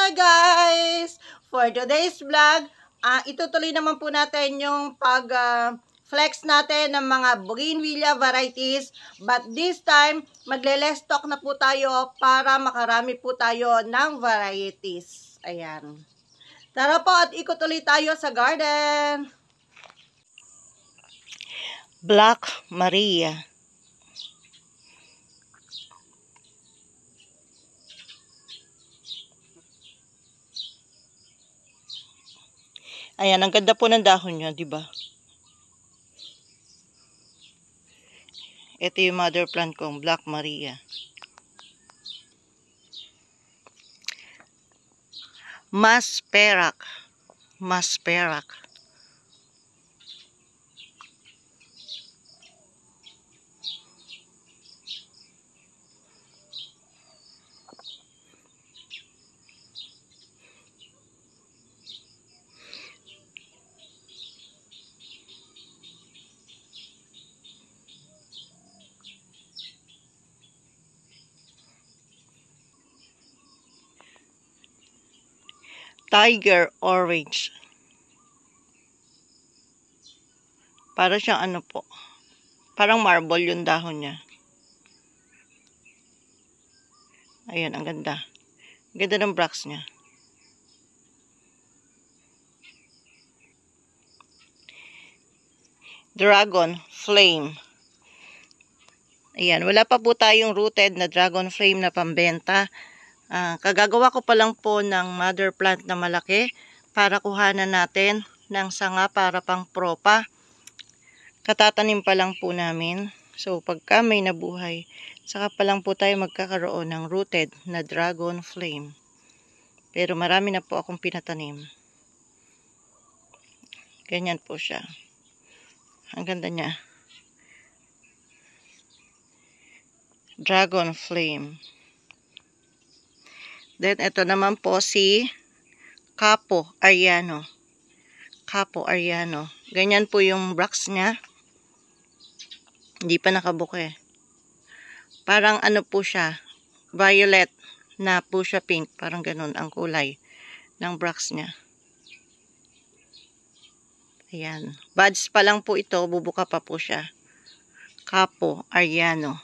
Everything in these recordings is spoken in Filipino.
Hi guys! For today's vlog, itutuloy naman po natin yung flex natin ng mga bougainvillea varieties. But this time, magle-less stock na po tayo para makarami po tayo ng varieties. Ayan. Tara po at ikot ulit tayo sa garden. Black Maria. Ayan, ang ganda po ng dahon niya, di ba? Ito yung mother plant kong Black Maria. Masperak. Masperak. Tiger Orange. Para siyang ano po. Parang marble yung dahon niya. Ayan, ang ganda. Ang ganda ng bracts niya. Dragon Flame. Ayan, wala pa po tayong rooted na Dragon Flame na pambenta. Kagagawa ko pa lang po ng mother plant na malaki para kuhanan natin ng sanga para pang propa. Katatanim pa lang po namin. So, pagka may nabuhay, saka pa lang po tayo magkakaroon ng rooted na Dragon Flame. Pero marami na po akong pinatanim. Ganyan po siya. Ang ganda niya. Dragon Flame. Then, ito naman po si Capo Ariano. Capo Ariano. Ganyan po yung bracts niya. Hindi pa nakabuke. Parang ano po siya, violet na po siya pink. Parang ganun ang kulay ng bracts niya. Ayan. Buds pa lang po ito, bubuka pa po siya. Capo Ariano.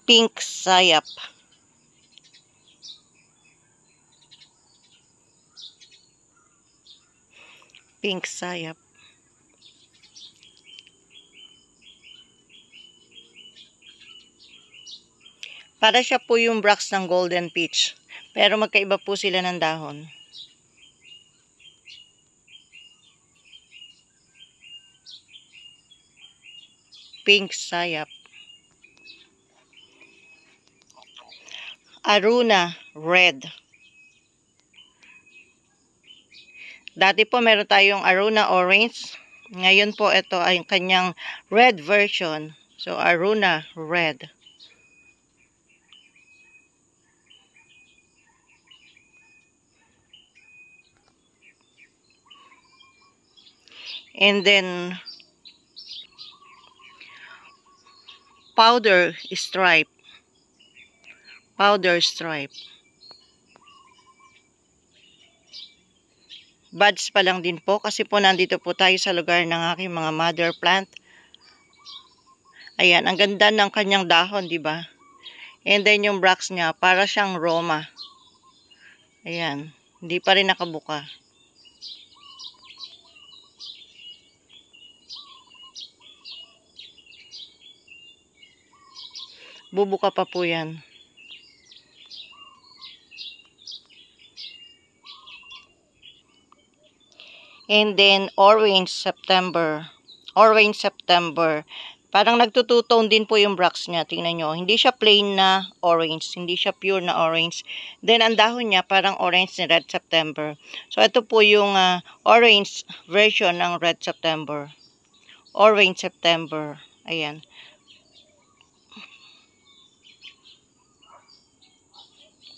Pink Sayap. Pink Sayap. Para siya po yung bracts ng Golden Peach. Pero magkaiba po sila ng dahon. Pink Sayap. Aruna Red. Dati po meron tayong Aruna Orange. Ngayon po ito ay kanyang red version. So Aruna Red. And then Powder Stripe. Powder Stripe. Buds pa lang din po kasi po nandito po tayo sa lugar ng aking mga mother plant. Ayan, ang ganda ng kanyang dahon, di ba? And then yung bracts niya, para siyang Roma. Ayan, hindi pa rin nakabuka. Bubuka pa po yan. And then, Orange September. Orange September. Parang nagtututone din po yung bracts niya. Tingnan nyo. Hindi siya plain na orange. Hindi siya pure na orange. Then, ang dahon niya parang orange ni Red September. So, ito po yung orange version ng Red September. Orange September. Ayan.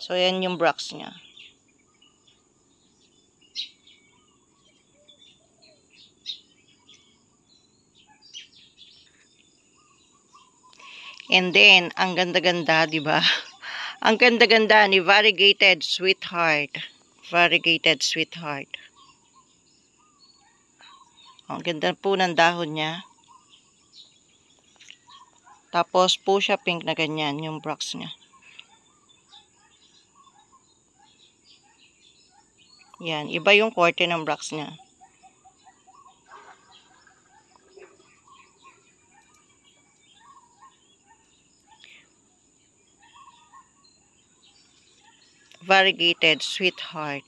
So, yan yung bracts niya. And then, ang ganda-ganda, di ba? Ang ganda-ganda ni Variegated Sweetheart. Variegated Sweetheart. Ang ganda po ng dahon niya. Tapos fuchsia pink na ganyan yung bracts niya. Yan, iba yung korte ng bracts niya. Variegated Sweetheart.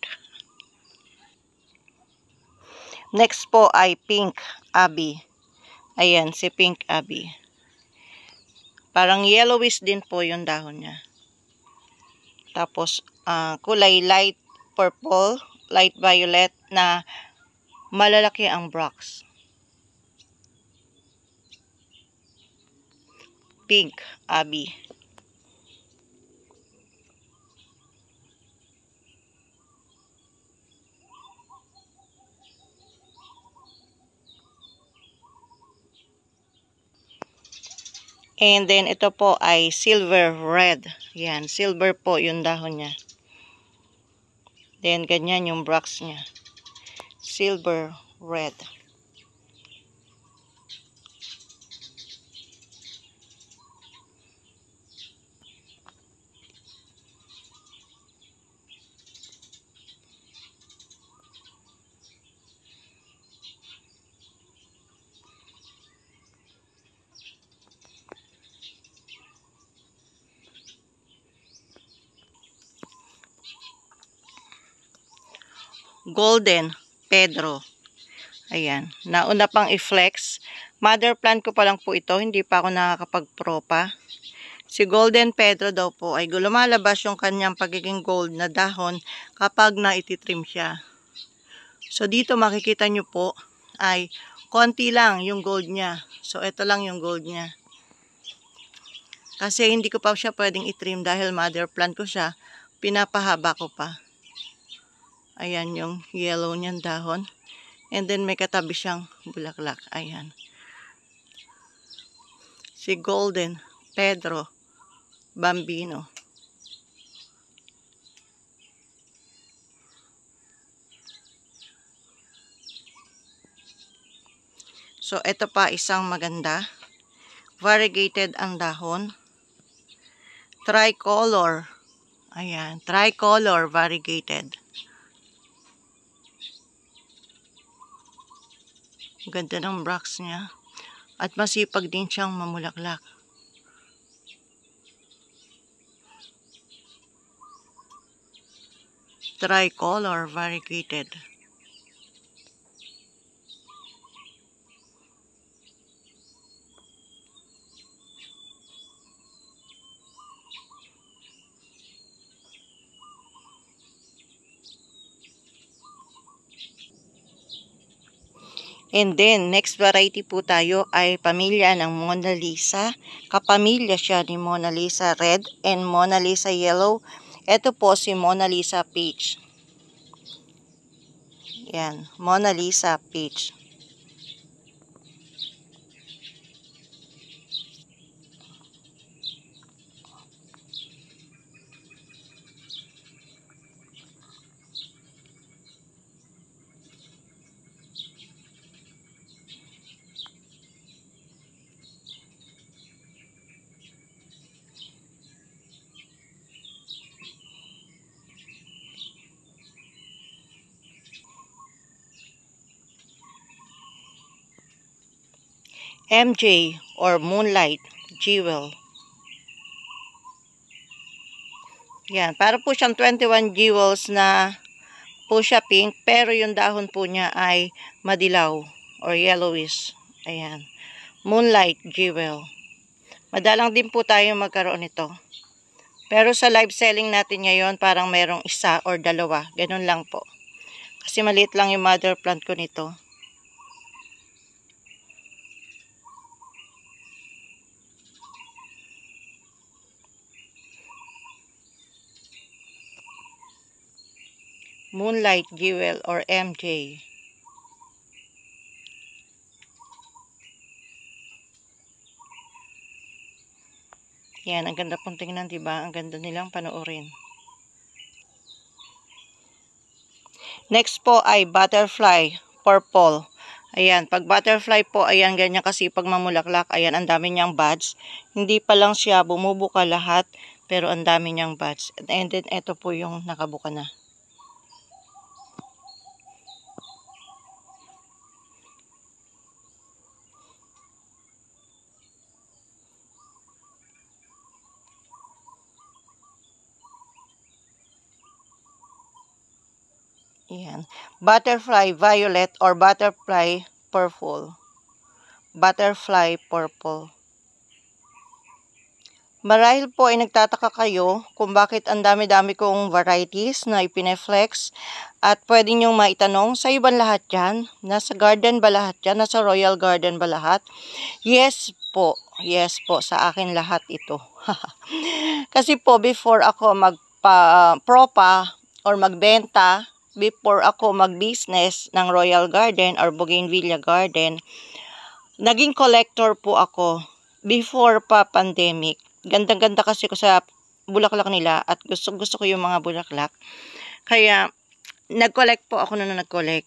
Next po ay Pink Abby. Ayan, si Pink Abby. Parang yellowish din po yung dahon niya. Tapos, kulay light purple, light violet na malalaki ang bracts. Pink Abby. And then, ito po ay silver red. Yan, silver po yung dahon niya. Then, ganyan yung bracts niya. Silver red. Golden Pedro. Ayan. Nauna pang i-flex. Mother plant ko pa lang po ito. Hindi pa ako nakakapag-propa. Si Golden Pedro daw po ay lumalabas yung kanyang pagiging gold na dahon kapag na-ititrim siya. So, dito makikita nyo po ay konti lang yung gold niya. So, ito lang yung gold niya. Kasi hindi ko pa siya pwedeng itrim dahil mother plant ko siya. Pinapahaba ko pa. Ayan yung yellow niyang dahon. And then may katabi siyang bulaklak. Ayan. Si Golden Pedro Bambino. So, ito pa isang maganda. Variegated ang dahon. Tricolor. Ayan. Tricolor variegated. Ganda ng bracts niya. At masipag din siyang mamulaklak. Tricolor variegated. And then, next variety po tayo ay pamilya ng Mona Lisa. Kapamilya siya ni Mona Lisa Red and Mona Lisa Yellow. Ito po si Mona Lisa Peach. Yan, Mona Lisa Peach. MJ or Moonlight Jewel. Yan, para po siyang 21 jewels na fuchsia pink, pero yung dahon po niya ay madilaw or yellowish. Ayan. Moonlight Jewel. Madalang din po tayo magkaroon nito. Pero sa live selling natin ngayon, parang merong isa or dalawa. Ganun lang po. Kasi maliit lang yung mother plant ko nito. Moonlight Jewel or MJ. Yan, ang ganda pong tingnan, diba? Ang ganda nilang panoorin. Next po ay butterfly purple. Ayan, pag butterfly po, ayan, ganyan kasi pag mamulaklak, ayan, ang dami niyang buds. Hindi pa lang siya bumubuka lahat, pero ang dami niyang buds. And then, ito po yung nakabuka na. Ayan. Butterfly violet or butterfly purple. Butterfly purple. Marahil po ay nagtataka kayo kung bakit ang dami-dami kong varieties na ipineflex at pwede nyong maitanong, sa iban lahat yan? Nasa garden ba lahat yan? Nasa Royal Garden ba lahat? Yes po, sa akin lahat ito. Kasi po before ako magpa-propa or magbenta, before ako mag-business ng Royal Garden or Bougainvillea Garden, naging collector po ako before pa pandemic. Gandang-ganda kasi ko sa bulaklak nila at gusto ko yung mga bulaklak. Kaya nag-collect po ako na nag-collect.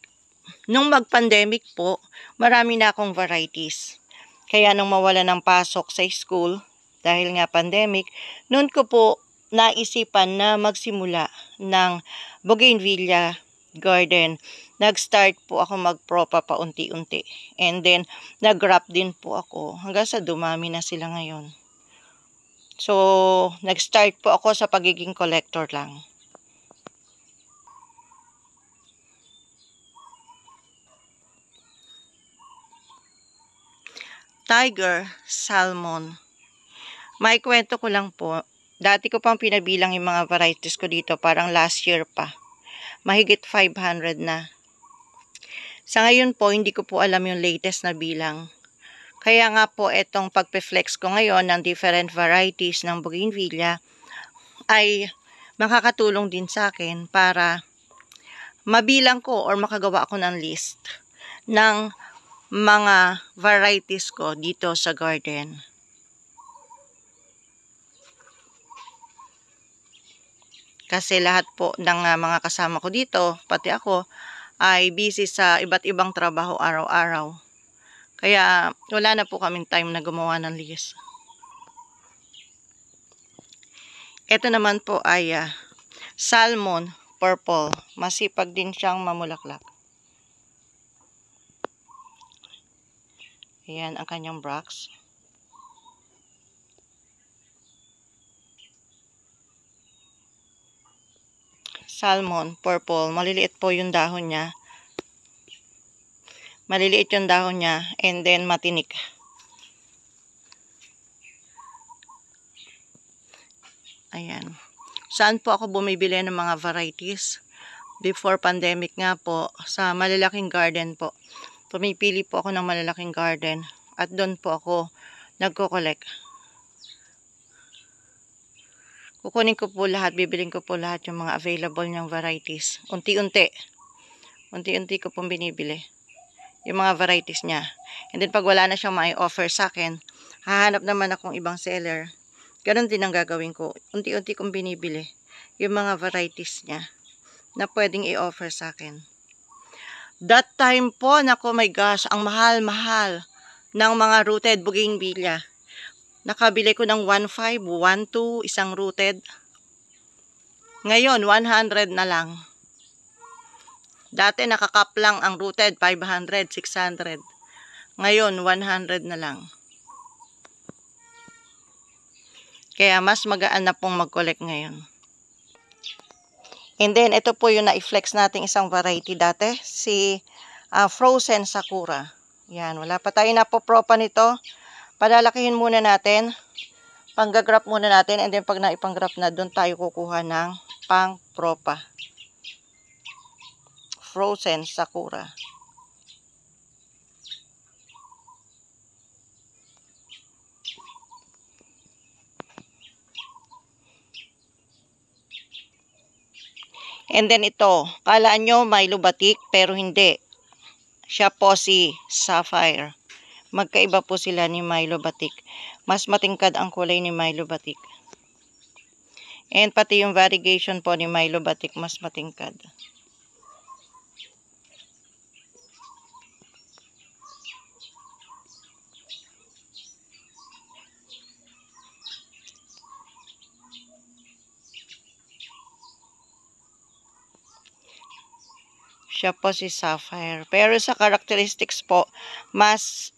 Nung mag-pandemic po, marami na akong varieties. Kaya nung mawala ng pasok sa school, dahil nga pandemic, noon ko po naisipan na magsimula ng Bougainvillea Garden. Nag-start po ako mag-propa paunti-unti. And then, nag-wrap din po ako hanggang sa dumami na sila ngayon. So, nag-start po ako sa pagiging collector lang. Tiger Salmon. May kwento ko lang po. Dati ko pang pinabilang yung mga varieties ko dito, parang last year pa. Mahigit 500 na. Sa ngayon po, hindi ko po alam yung latest na bilang. Kaya nga po, itong pagpe-flex ko ngayon ng different varieties ng Bougainvillea ay makakatulong din sa akin para mabilang ko or makagawa ako ng list ng mga varieties ko dito sa garden. Kasi lahat po ng mga kasama ko dito, pati ako, ay busy sa iba't ibang trabaho araw-araw. Kaya wala na po kaming time na gumawa ng list. Ito naman po ay salmon purple. Masipag din siyang mamulaklak. Ayan ang kanyang bracts. Salmon purple. Maliliit po yung dahon niya. Maliliit yung dahon niya and then matinik. Ayan. Saan po ako bumibili ng mga varieties? Before pandemic nga po, sa malalaking garden po. Pumipili po ako ng malalaking garden. At doon po ako nagko-collect. Kukunin ko po lahat, bibiling ko po lahat yung mga available niyang varieties. Unti-unti. Unti-unti ko pong binibili. Yung mga varieties niya. And then pag wala na siyang mai-offer sa akin, hahanap naman akong ibang seller. Ganon din ang gagawin ko. Unti-unti kong binibili yung mga varieties niya na pwedeng i-offer sa akin. That time po, nako my gosh, ang mahal-mahal ng mga rooted Bougainvillea. Nakabili ko ng 1.5, 1.2, isang rooted. Ngayon, 100 na lang. Dati nakakap lang ang rooted, 500, 600. Ngayon, 100 na lang. Kaya mas magaan na pong mag-collect ngayon. And then, ito po yung na-flex nating isang variety dati. Si Frozen Sakura. Yan, wala pa tayo na po propa nito. Palalakihin muna natin. Panggagrap muna natin. And then, pag naipanggrap na, doon tayo kukuha ng pang-propa. Frozen Sakura. And then ito, kalaan nyo may lubatik pero hindi. Siya po si Sapphire. Magkaiba po sila ni Milo Batik. Mas matingkad ang kulay ni Milo Batik. And pati yung variegation po ni Milo Batik mas matingkad. Siya po si Sapphire. Pero sa characteristics po, mas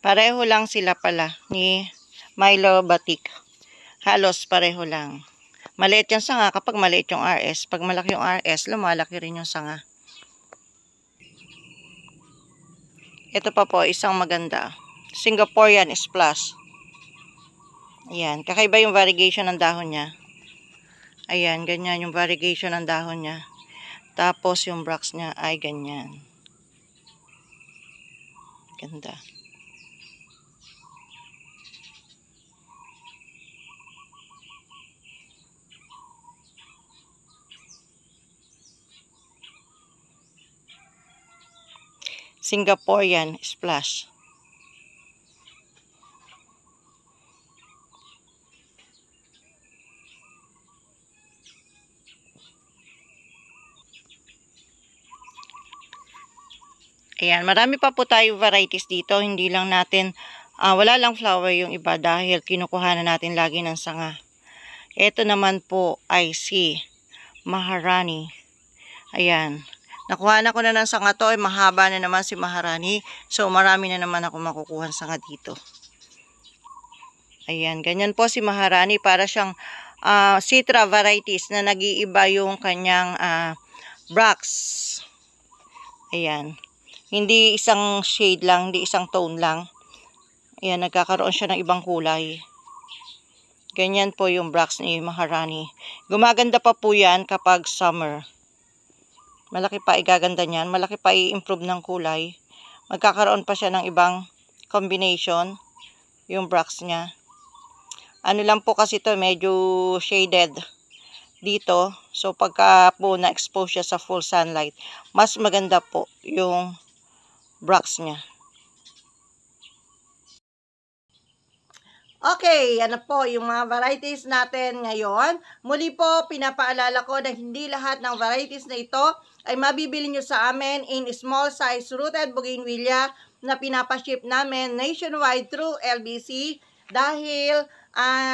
pareho lang sila pala ni Milo Batik. Halos pareho lang. Maliit yung sanga kapag maliit yung RS. Pag malaki yung RS, lumalaki rin yung sanga. Ito pa po, isang maganda. Singaporean Splash. Ayan, kakaiba yung variegation ng dahon niya. Ayan, ganyan yung variegation ng dahon niya. Tapos yung bracts niya ay ganyan. Ganda. Singaporean Splash. Ayan, marami pa po tayo varieties dito. Hindi lang natin, wala lang flower yung iba dahil kinukuha na natin lagi ng sanga. Ito naman po ay si Maharani. Ayan. Nakuha na ko na ng sanga to. Mahaba na naman si Maharani. So, marami na naman ako makukuha ng sanga dito. Ayan. Ganyan po si Maharani. Para siyang citra varieties na nag-iiba yung kanyang bracts. Ayan. Hindi isang shade lang, hindi isang tone lang. Ayan, nagkakaroon siya ng ibang kulay. Ganyan po yung bracts ni Maharani. Gumaganda pa po yan kapag summer. Malaki pa igaganda niyan. Malaki pa i-improve ng kulay. Magkakaroon pa siya ng ibang combination. Yung bracts niya. Ano lang po kasi ito, medyo shaded dito. So, pagka po na-expose siya sa full sunlight, mas maganda po yung bracts niya. Okay, yan na po yung mga varieties natin ngayon. Muli po, pinapaalala ko na hindi lahat ng varieties na ito ay mabibili nyo sa amin in small size rooted bougainvillea na pinapaship namin nationwide through LBC dahil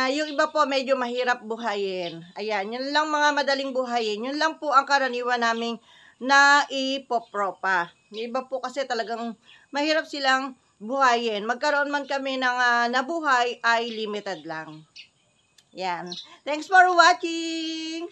yung iba po medyo mahirap buhayin. Ayan, yun lang mga madaling buhayin. Yun lang po ang karaniwan naming na ipopropa. Yung iba po kasi talagang mahirap silang buhayin. Magkaroon man kami ng nabuhay ay limited lang. Yan. Thanks for watching!